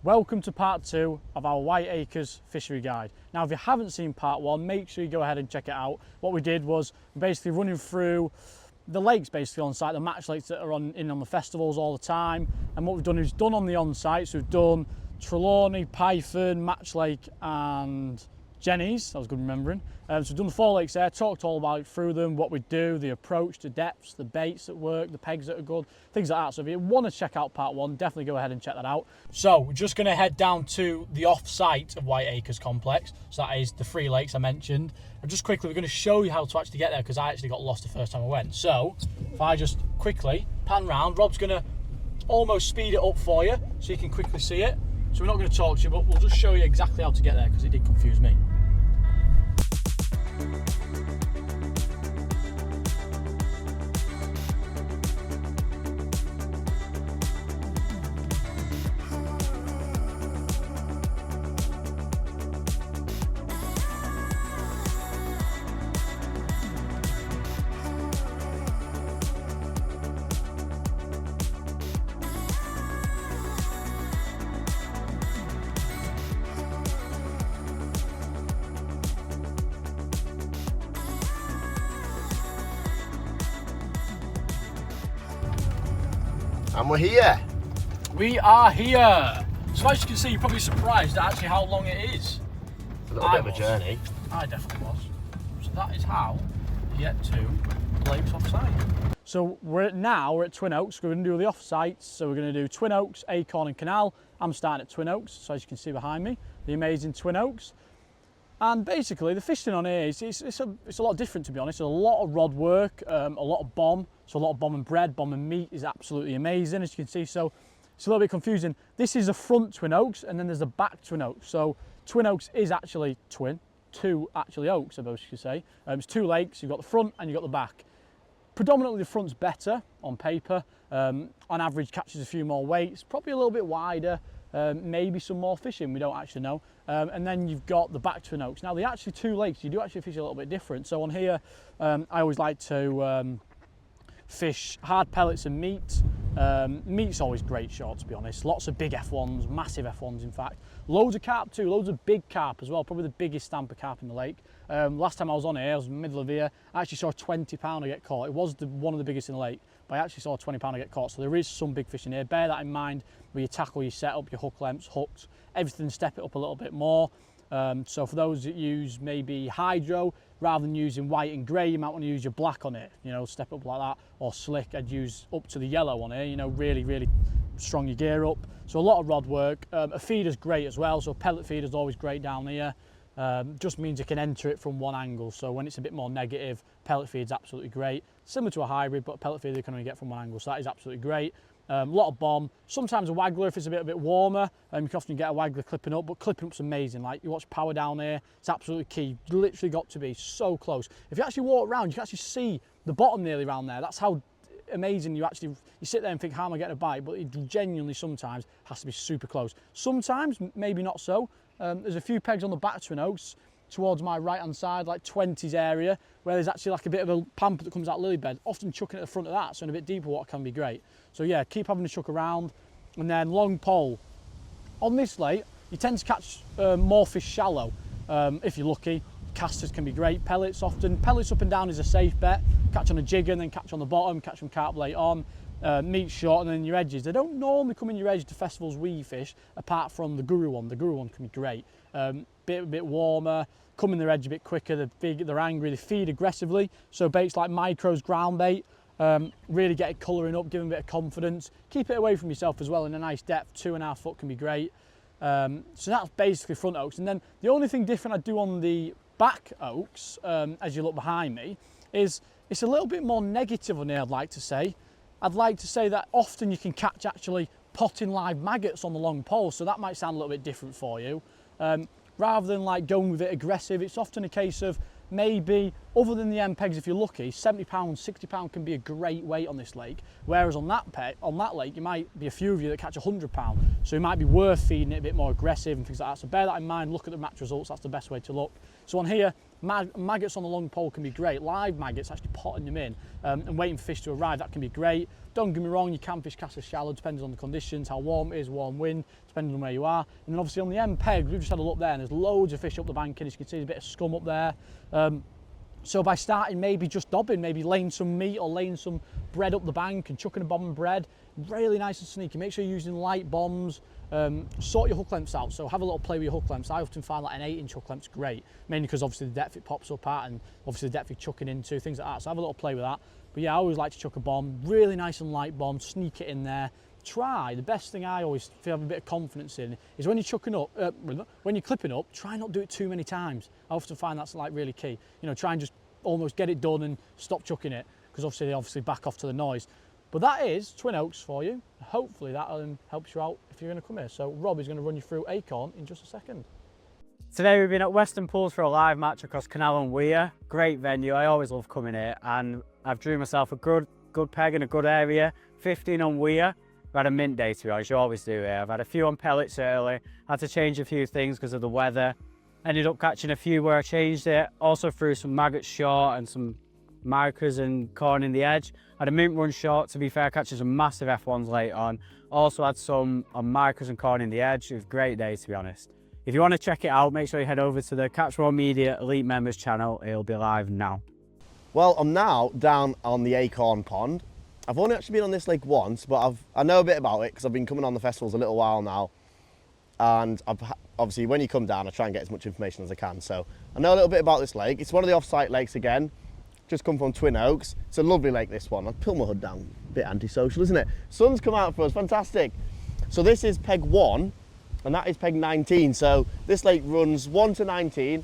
Welcome to part 2 of our White Acres fishery guide. Now if you haven't seen part 1, make sure you go ahead and check it out. What we did was basically running through the lakes basically on site, the match lakes that are on the festivals all the time. And what we've done is done on the on site, so we've done Trelawney, Python, Match Lake and Jenny's, that was good remembering. So we've done the 4 lakes there, talked all about through them, what we do, the approach, the depths, the baits that work, the pegs that are good, things like that. So if you want to check out part 1, definitely go ahead and check that out. So we're just going to head down to the off-site of White Acres complex. So that is the 3 lakes I mentioned. And just quickly, we're going to show you how to actually get there because I actually got lost the first time I went. So if I just quickly pan round, Rob's going to almost speed it up for you so you can quickly see it. So we're not going to talk to you, but we'll just show you exactly how to get there because it did confuse me. And we're here. We are here. So as you can see, you're probably surprised at actually how long it is. It's a little bit of a journey. I definitely was. So that is how you get to the lakes off-site. So we're at Twin Oaks. We're going to do the off-sites. So we're going to do Twin Oaks, Acorn and Canal. I'm starting at Twin Oaks. So as you can see behind me, the amazing Twin Oaks. And basically the fishing on here is it's a lot different, to be honest. There's a lot of rod work, a lot of bomb. So a lot of bomb and bread, bomb and meat is absolutely amazing, as you can see. So it's a little bit confusing. This is the front Twin Oaks and then there's the back Twin Oaks. So Twin Oaks is actually two actually oaks, I suppose you could say. It's 2 lakes, you've got the front and you've got the back. Predominantly the front's better on paper. On average catches a few more weights, probably a little bit wider. Maybe some more fishing, we don't actually know. And then you've got the back Twin Oaks. Now, they're actually 2 lakes, you do actually fish a little bit different. So on here, I always like to fish hard pellets and meat. Meat's always great short, to be honest. Lots of big F1s, massive F1s in fact. Loads of carp too, loads of big carp as well, probably the biggest stamp of carp in the lake. Last time I was on here, I was in the middle of here, I actually saw a 20 pounder get caught. It was one of the biggest in the lake, but I actually saw a 20 pounder get caught. So there is some big fish in here. Bear that in mind with your tackle, your setup, your hook lengths, hooks, everything, step it up a little bit more. So for those that use maybe hydro, rather than using white and grey, you might want to use your black on it, you know, step up like that, or slick, I'd use up to the yellow on here, you know, really, really strong your gear up. So a lot of rod work. A feeder's great as well, so a pellet feeder's always great down here. Just means you can enter it from one angle, so when it's a bit more negative, pellet feed's absolutely great. Similar to a hybrid, but a pellet feeder you can only get from one angle, so that is absolutely great. A lot of bomb, sometimes a waggler if it's a bit warmer. You can often get a waggler clipping up, but clipping up's amazing. Like you watch power down here, it's absolutely key. Literally got to be so close. If you actually walk around, you can actually see the bottom nearly around there. That's how amazing you sit there and think, how am I getting a bite? But it genuinely sometimes has to be super close. Sometimes, maybe not so. There's a few pegs on the back Twin Oaks towards my right hand side, like 20s area, where there's actually like a bit of a pamper that comes out lily bed, often chucking at the front of that, so in a bit deeper water can be great. So yeah, keep having to chuck around. And then long pole. On this lake, you tend to catch more fish shallow, if you're lucky. Casters can be great, pellets often. Pellets up and down is a safe bet. Catch on a jigger and then catch on the bottom, catch from carp late on. Meat short and then your edges. They don't normally come in your edge to festivals we fish, apart from the Guru one. The Guru one can be great. Bit warmer, come in their edge a bit quicker, they're angry, they feed aggressively. So baits like micros, ground bait, really get it colouring up, give them a bit of confidence. Keep it away from yourself as well in a nice depth, 2.5 foot can be great. So that's basically front oaks. And then the only thing different I do on the back oaks, as you look behind me, is it's a little bit more negative on here, I'd like to say. I'd like to say that often you can catch actually potting live maggots on the long pole, so that might sound a little bit different for you. Rather than like going with it aggressive, it's often a case of maybe, other than the end pegs if you're lucky, 70 pounds, 60 pound can be a great weight on this lake, whereas on that lake you might be a few of you that catch 100 pound, so it might be worth feeding it a bit more aggressive and things like that. So bear that in mind, look at the match results, that's the best way to look. So on here, Maggots on the long pole can be great. Live maggots, actually potting them in and waiting for fish to arrive, that can be great. Don't get me wrong, you can fish cast as shallow, depends on the conditions, how warm it is, warm wind, depending on where you are. And then obviously on the end pegs, we've just had a look there and there's loads of fish up the bank, and as you can see, there's a bit of scum up there. So by starting maybe just dobbing, maybe laying some meat or laying some bread up the bank and chucking a bomb and bread, really nice and sneaky. Make sure you're using light bombs. Sort your hook lengths out, so have a little play with your hook lengths. I often find like an 8-inch hook length's great, mainly because obviously the depth it pops up at and obviously the depth you're chucking into, things like that. So have a little play with that. But yeah, I always like to chuck a bomb, really nice and light bomb, sneak it in there. The best thing I always feel have a bit of confidence in is when you're chucking up, when you're clipping up, try not to do it too many times. I often find that's like really key. You know, try and just almost get it done and stop chucking it, because obviously they obviously back off to the noise. But that is Twin Oaks for you. Hopefully that helps you out if you're going to come here. So Rob is going to run you through Acorn in just a second. Today we've been at Western Pools for a live match across Canal and Weir. Great venue, I always love coming here, and I've drew myself a good peg in a good area. 15 on Weir. I've had a mint day, to be honest, you always do here. I've had a few on pellets early, had to change a few things because of the weather. Ended up catching a few where I changed it. Also threw some maggots short and some markers and corn in the edge. Had a mint run short, to be fair, catching some massive F1s late on. Also had some on markers and corn in the edge. It was a great day, to be honest. If you want to check it out, make sure you head over to the Catch Raw Media Elite Members channel. It'll be live now. Well, I'm now down on the Acorn Pond. I've only actually been on this lake once, but I know a bit about it because I've been coming on the festivals a little while now. And obviously when you come down, I try and get as much information as I can. So I know a little bit about this lake. It's one of the off-site lakes again. Just come from Twin Oaks. It's a lovely lake, this one. I'll pull my hood down. A bit antisocial, isn't it? Sun's come out for us, fantastic. So this is peg 1, and that is peg 19. So this lake runs 1 to 19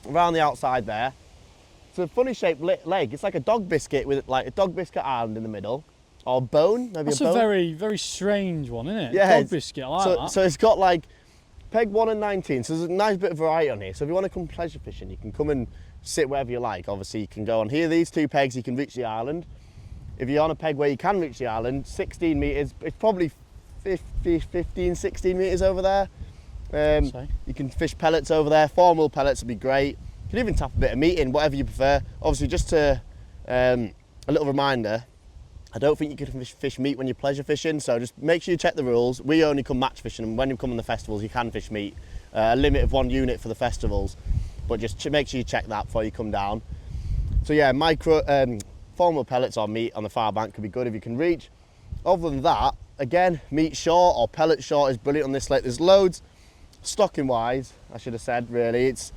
around the outside there. It's a funny shaped lake. It's like a dog biscuit with like a dog biscuit island in the middle. Or bone, maybe That's a bone. That's a very, very strange one, isn't it? Yeah. Dog biscuit, I like that. So it's got like peg 1 and 19. So there's a nice bit of variety on here. So if you want to come pleasure fishing, you can come and sit wherever you like. Obviously you can go on here, these 2 pegs, you can reach the island. If you're on a peg where you can reach the island, 16 metres, it's probably 15, 16 metres over there. You can fish pellets over there, 4mm pellets would be great. You can even tap a bit of meat in, whatever you prefer. Obviously just to, a little reminder, I don't think you can fish meat when you're pleasure fishing, so just make sure you check the rules. We only come match fishing, and when you come on the festivals you can fish meat. A limit of 1 unit for the festivals, but just make sure you check that before you come down. So yeah, 4mm pellets or meat on the far bank could be good if you can reach. Other than that, again, meat short or pellet short is brilliant on this lake. There's loads, stocking wise, I should have said really. It's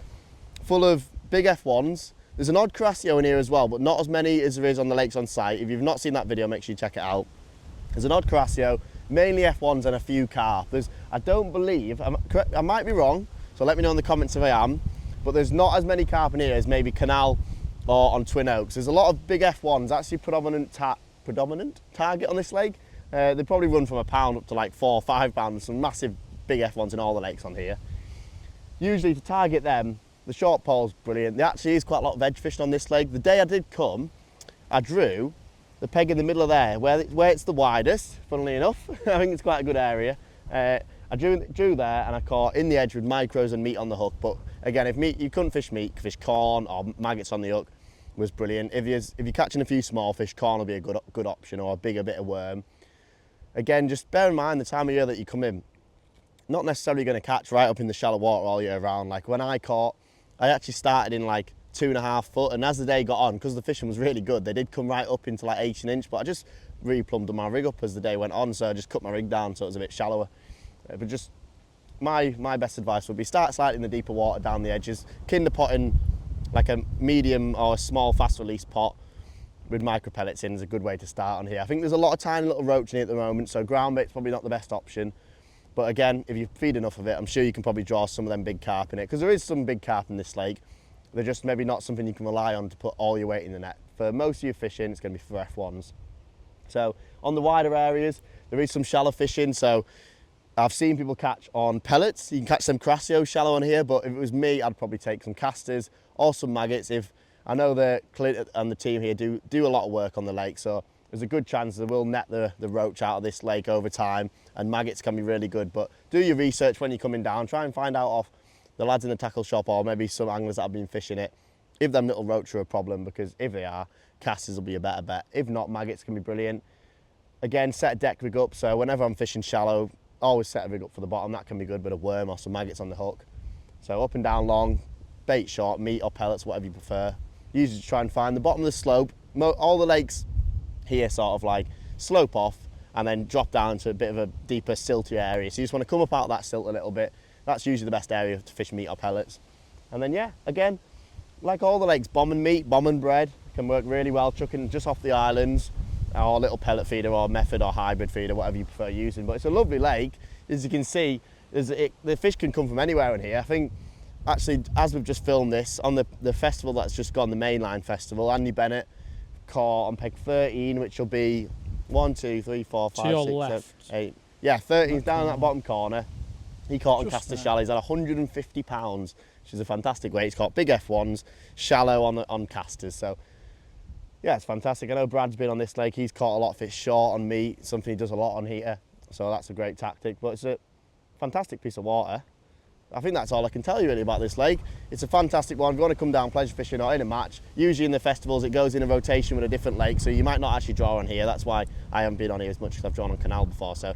full of big F1s. There's an odd Carasio in here as well, but not as many as there is on the lakes on site. If you've not seen that video, make sure you check it out. There's an odd Carasio, mainly F1s and a few carp. I don't believe, I might be wrong, so let me know in the comments if I am, but there's not as many carp in here as maybe Canal or on Twin Oaks. There's a lot of big F1s, actually predominant target on this lake. They probably run from £1 up to like £4 or £5. There's some massive big F1s in all the lakes on here. Usually to target them, the short pole's brilliant. There actually is quite a lot of edge fishing on this lake. The day I did come, I drew the peg in the middle of there, where it's the widest, funnily enough. I think it's quite a good area. I drew there and I caught in the edge with micros and meat on the hook. But again, if you couldn't fish meat, you could fish corn or maggots on the hook, was brilliant. If you're catching a few small fish, corn will be a good option, or a bigger bit of worm. Again, just bear in mind the time of year that you come in. Not necessarily going to catch right up in the shallow water all year round. Like when I caught, I actually started in like 2.5 foot, and as the day got on, because the fishing was really good, they did come right up into like 18 inch, but I just replumbed my rig up as the day went on, so I just cut my rig down so it was a bit shallower. But just my best advice would be start slightly in the deeper water down the edges, kinder potting like a medium or a small fast release pot with micro pellets in is a good way to start on here. I think there's a lot of tiny little roach in here at the moment, so ground bait's probably not the best option. But again, if you feed enough of it, I'm sure you can probably draw some of them big carp in it, because there is some big carp in this lake. They're just maybe not something you can rely on to put all your weight in the net. For most of your fishing, it's going to be for F1s. So on the wider areas, there is some shallow fishing. So I've seen people catch on pellets. You can catch some Carasio shallow on here, but if it was me, I'd probably take some casters or some maggots. If I know that Clint and the team here do a lot of work on the lake, so there's a good chance they will net the roach out of this lake over time, and maggots can be really good. But do your research when you're coming down. Try and find out off the lads in the tackle shop or maybe some anglers that have been fishing it, if them little roach are a problem, because if they are, casters will be a better bet. If not, maggots can be brilliant. Again, set a deck rig up, so whenever I'm fishing shallow, always set a rig up for the bottom. That can be good, but a worm or some maggots on the hook. So up and down long, bait short, meat or pellets, whatever you prefer. Usually try and find the bottom of the slope. All the lakes here sort of like slope off and then drop down to a bit of a deeper, siltier area. So you just want to come up out of that silt a little bit. That's usually the best area to fish meat or pellets. And then yeah, again, like all the lakes, bomb and meat, bomb and bread can work really well, chucking just off the islands, or a little pellet feeder or method or hybrid feeder, whatever you prefer using. But it's a lovely lake. As you can see, the fish can come from anywhere in here. I think actually, as we've just filmed this, on the festival that's just gone, the Mainline Festival, Andy Bennett caught on peg 13, which will be 1, 2, 3, 4, 5, 6, 7, 8. Yeah, 13's down in that bottom corner. He caught on caster shallow. He's had 150 pounds, which is a fantastic weight. He's caught big F1s, shallow on casters. So yeah, it's fantastic. I know Brad's been on this lake. He's caught a lot of fish short on meat, something he does a lot on here. So that's a great tactic, but it's a fantastic piece of water. I think that's all I can tell you really about this lake. It's a fantastic one. If you want to come down pleasure fishing or in a match, usually in the festivals it goes in a rotation with a different lake, so you might not actually draw on here. That's why I haven't been on here as much, because I've drawn on Canal before. So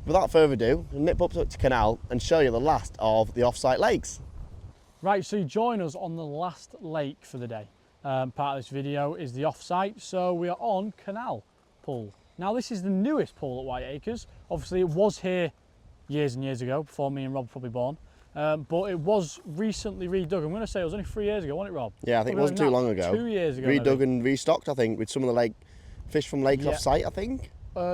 without further ado, I'll nip up to Canal and show you the last of the off-site lakes. Right, so you join us on the last lake for the day. Part of this video is the off-site, so we are on Canal Pool. Now this is the newest pool at White Acres. Obviously it was here years and years ago, before me and Rob were probably born. But it was recently redug. I'm going to say it was only 3 years ago, wasn't it, Rob? Yeah, I think it wasn't too long ago. 2 years ago. Redug maybe. And restocked, I think, with some of the fish from lakes off site, I think.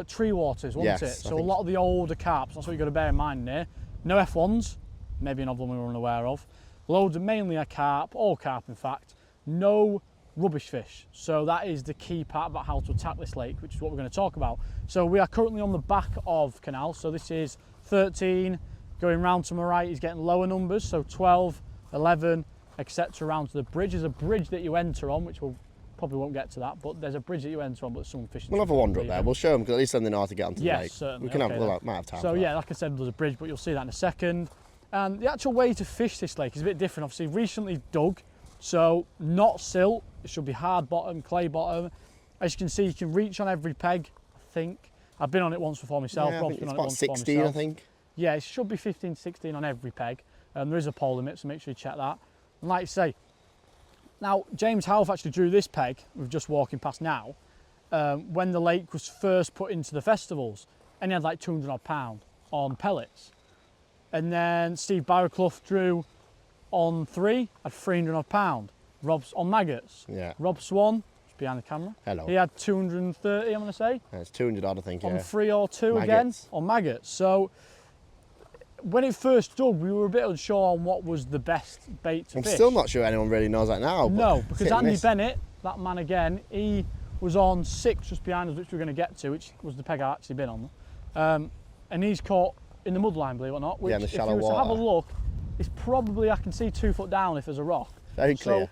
Tree waters, wasn't it? So a lot of the older carps, that's what you've got to bear in mind there. No F1s, maybe another one we were unaware of. Loads of mainly a carp, all carp in fact. No rubbish fish. So that is the key part about how to attack this lake, which is what we're going to talk about. So we are currently on the back of Canal. So this is 13, going round to my right, he's getting lower numbers, so 12, 11, etc. round to the bridge. There's a bridge that you enter on, which we'll probably won't get to that, but there's a bridge that you enter on, but someone fishing. We'll have a wander up there. We'll show them, because at least then they know how to get onto the lake. Yes, certainly. We can might have time. So yeah, like I said, there's a bridge, but you'll see that in a second. And the actual way to fish this lake is a bit different. Obviously, recently dug, so not silt. It should be hard bottom, clay bottom. As you can see, you can reach on every peg, I think. I've been on it once before myself. Yeah, Rob's been on it once 16, before myself. I think. Yeah, it should be 15, 16 on every peg. There is a pole limit, so make sure you check that. And like I say, now James Howth actually drew this peg, we're just walking past now, when the lake was first put into the festivals, and he had like 200 odd pound on pellets. And then Steve Barraclough drew on 3 at 300 odd pound. Rob's on maggots. Yeah. Rob Swan, just behind the camera. Hello. He had 230, I'm going to say. Yeah, it's 200 odd, I think. On yeah. 3 or 2 maggots. again on maggots. So when it first dug, we were a bit unsure on what was the best bait to fish. I'm still not sure anyone really knows that now. No, because Andy Bennett, that man again, he was on 6 just behind us, which we're going to get to, which was the peg I've actually been on. And he's caught in the mudline, believe it or not, which in the shallow if you were water. to have a look, it's probably, I can see 2 foot down if there's a rock. Very clear. So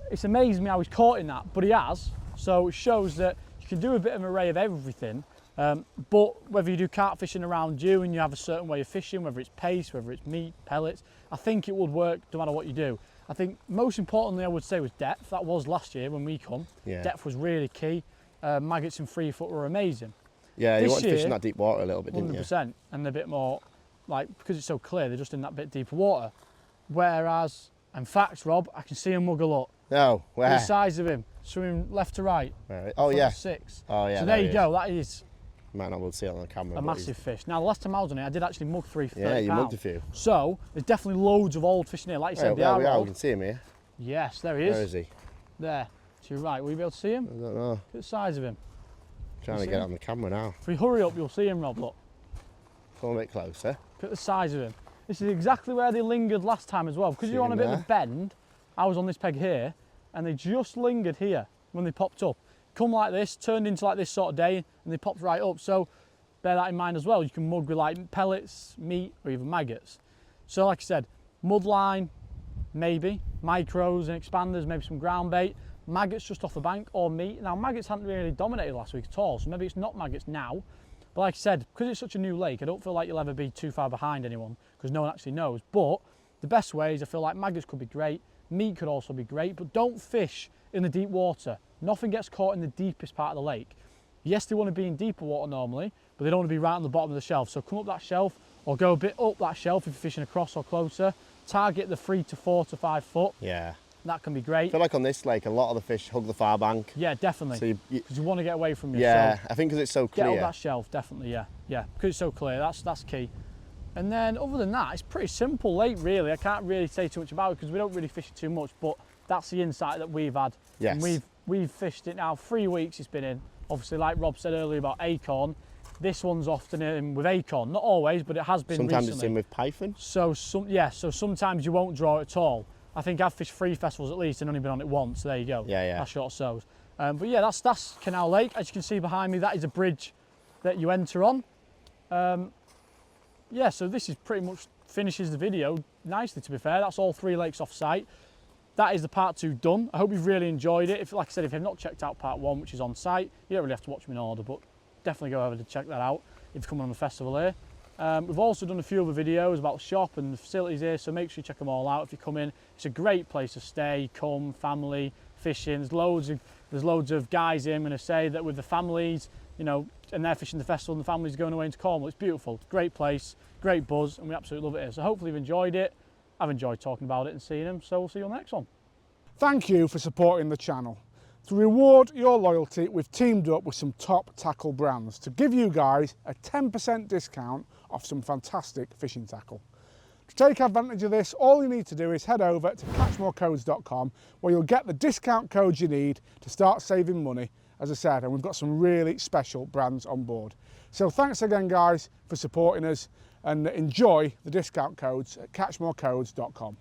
it's amazing me how he's caught in that, but he has. So it shows that you can do a bit of an array of everything. But whether you do carp fishing around you and you have a certain way of fishing, whether it's pace, whether it's meat, pellets, I think it would work no matter what you do. I think most importantly I would say was depth. That was last year when we come. Yeah. Depth was really key. Maggots and 3 foot were amazing. Yeah, you This want to fish year, in that deep water a little bit, didn't you? 100%, and a bit more, like, because it's so clear, they're just in that bit deeper water. Whereas, in fact, Rob, I can see him muggle up. No, where? The size of him, swimming left to right. Where? Oh, yeah. 6. Oh, yeah. So there you go, that is Might not be able to see it on the camera. a massive fish. Now, the last time I was on it, I did actually mug 3 for 30 Yeah, you pounds. mugged a few. So, there's definitely loads of old fish in here. Like you said, they there are we are, we old. can see him here. Yes, there he is. Where is he? There. To your right, will you be able to see him? I don't know. Look at the size of him. Trying to see get it him? on the camera now. If we hurry up, you'll see him, Rob, look. Come a bit closer. Look at the size of him. This is exactly where they lingered last time as well. Because you're on a bit of a bend, I was on this peg here, and they just lingered here when they popped up. Come like this, turned into like this sort of day, and they popped right up. So bear that in mind as well. You can mug with like pellets, meat, or even maggots. So like I said, mudline, maybe, micros and expanders, maybe some ground bait, maggots just off the bank, or meat. Now maggots hadn't really dominated last week at all, so maybe it's not maggots now. But like I said, because it's such a new lake, I don't feel like you'll ever be too far behind anyone, because no one actually knows. But the best ways, I feel like maggots could be great, meat could also be great, but don't fish in the deep water. Nothing gets caught in the deepest part of the lake. Yes, they want to be in deeper water normally, but they don't want to be right on the bottom of the shelf. So come up that shelf or go a bit up that shelf if you're fishing across or closer. Target the 3 to 4 to 5 foot. Yeah. That can be great. I feel like on this lake, a lot of the fish hug the far bank. Yeah, definitely. So because you want to get away from your Yeah, shelf. I think because it's so clear. Get up that shelf, definitely, yeah. Yeah, because it's so clear, that's key. And then other than that, it's pretty simple lake really. I can't really say too much about it because we don't really fish it too much, but that's the insight that we've had. Yes. And we've fished it now, 3 weeks it's been in. Obviously, like Rob said earlier about Acorn, this one's often in with Acorn. Not always, but it has been Sometimes recently. it's in with python. So sometimes you won't draw it at all. I think I've fished 3 festivals at least and only been on it once, so there you go. Yeah. That's short sows. But yeah, that's Canal Lake. As you can see behind me, that is a bridge that you enter on. Yeah, so this is pretty much finishes the video nicely, to be fair. That's all 3 lakes off site. That is the part 2 done. I hope you've really enjoyed it. Like I said, if you've not checked out part 1, which is on site, you don't really have to watch them in order, but definitely go over to check that out if you're coming on the festival here. We've also done a few other videos about the shop and the facilities here, so make sure you check them all out if you come in. It's a great place to stay, come, family, fishing. There's loads of guys here, I'm going to say, that with the families, you know, and they're fishing the festival and the family's going away into Cornwall. It's beautiful, great place, great buzz, and we absolutely love it here. So hopefully you've enjoyed it. I've enjoyed talking about it and seeing them, so we'll see you on the next one. Thank you for supporting the channel. To reward your loyalty, we've teamed up with some top tackle brands to give you guys a 10% discount off some fantastic fishing tackle. To take advantage of this, all you need to do is head over to catchmorecodes.com where you'll get the discount codes you need to start saving money, as I said, and we've got some really special brands on board. So thanks again guys for supporting us, and enjoy the discount codes at catchmorecodes.com.